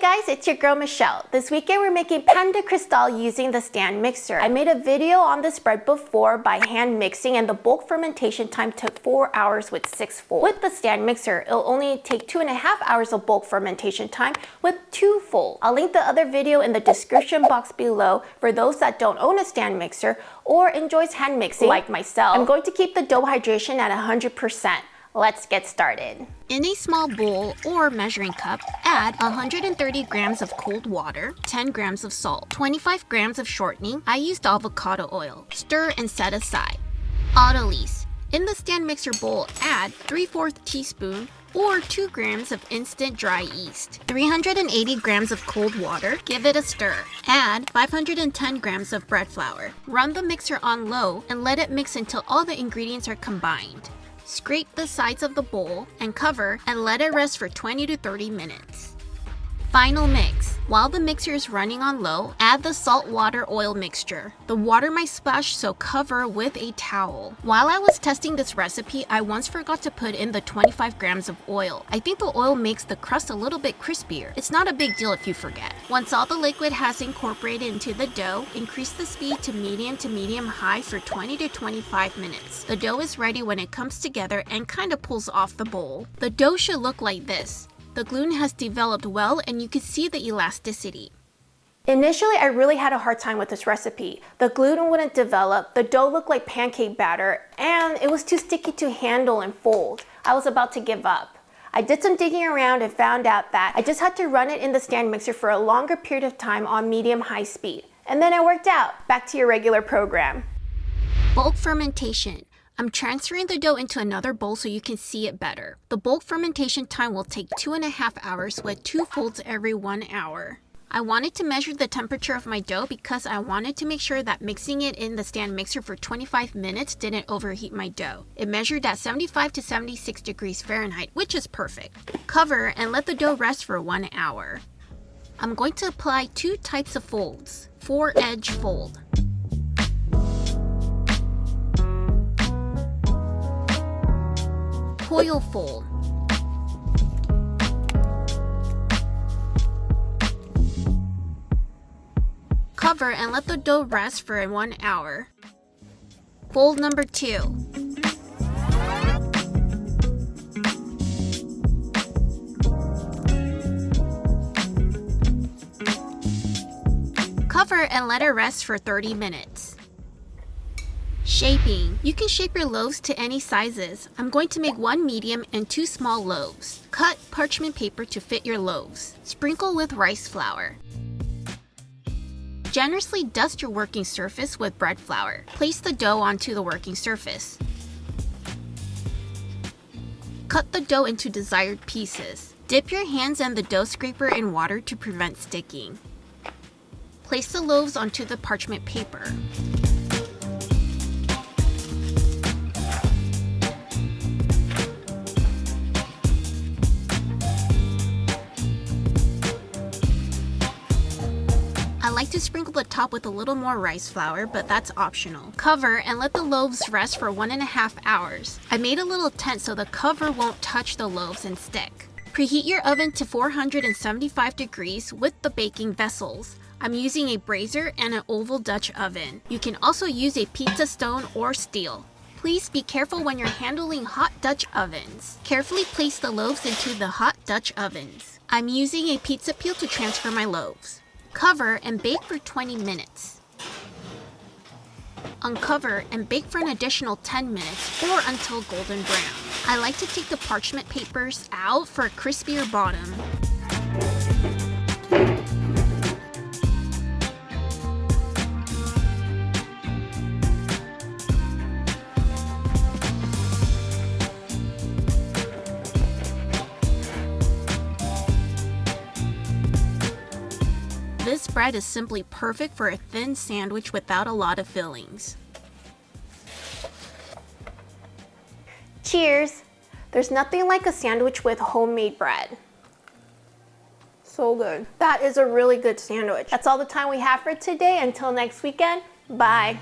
guys, it's your girl Michelle. This weekend we're making pan de cristal using the stand mixer. I made a video on this bread before by hand mixing, and the bulk fermentation time took 4 hours with 6 folds. With the stand mixer, it'll only take 2.5 hours of bulk fermentation time with 2 folds. I'll link the other video in the description box below for those that don't own a stand mixer or enjoys hand mixing like myself. I'm going to keep the dough hydration at 100%. Let's get started. In a small bowl or measuring cup, add 130 grams of cold water, 10 grams of salt, 25 grams of shortening. I used avocado oil. Stir and set aside. Autolyse. In the stand mixer bowl, add 3/4 teaspoon or 2 grams of instant dry yeast, 380 grams of cold water. Give it a stir. Add 510 grams of bread flour. Run the mixer on low and let it mix until all the ingredients are combined. Scrape the sides of the bowl and cover and let it rest for 20 to 30 minutes. Final mix. While the mixer is running on low, add the salt water oil mixture. The water might splash, so cover with a towel. While I was testing this recipe, I once forgot to put in the 25 grams of oil. I think the oil makes the crust a little bit crispier. It's not a big deal if you forget. Once all the liquid has incorporated into the dough, increase the speed to medium high for 20 to 25 minutes. The dough is ready when it comes together and kind of pulls off the bowl. The dough should look like this. The gluten has developed well and you can see the elasticity. Initially, I really had a hard time with this recipe. The gluten wouldn't develop, the dough looked like pancake batter, and it was too sticky to handle and fold. I was about to give up. I did some digging around and found out that I just had to run it in the stand mixer for a longer period of time on medium-high speed. And then it worked out. Back to your regular program. Bulk fermentation. I'm transferring the dough into another bowl so you can see it better. The bulk fermentation time will take 2.5 hours with 2 folds every 1 hour. I wanted to measure the temperature of my dough because I wanted to make sure that mixing it in the stand mixer for 25 minutes didn't overheat my dough. It measured at 75 to 76 degrees Fahrenheit, which is perfect. Cover and let the dough rest for 1 hour. I'm going to apply 2 types of folds. 4-edge fold. Coil fold. Cover and let the dough rest for 1 hour. Fold number 2. Cover and let it rest for 30 minutes. Shaping. You can shape your loaves to any sizes. I'm going to make 1 medium and 2 small loaves. Cut parchment paper to fit your loaves. Sprinkle with rice flour. Generously dust your working surface with bread flour. Place the dough onto the working surface. Cut the dough into desired pieces. Dip your hands and the dough scraper in water to prevent sticking. Place the loaves onto the parchment paper. I like to sprinkle the top with a little more rice flour, but that's optional. Cover and let the loaves rest for 1.5 hours. I made a little tent so the cover won't touch the loaves and stick. Preheat your oven to 475 degrees with the baking vessels. I'm using a brazier and an oval Dutch oven. You can also use a pizza stone or steel. Please be careful when you're handling hot Dutch ovens. Carefully place the loaves into the hot Dutch ovens. I'm using a pizza peel to transfer my loaves. Cover and bake for 20 minutes. Uncover and bake for an additional 10 minutes or until golden brown. I like to take the parchment papers out for a crispier bottom. This bread is simply perfect for a thin sandwich without a lot of fillings. Cheers! There's nothing like a sandwich with homemade bread. So good. That is a really good sandwich. That's all the time we have for today. Until next weekend, bye.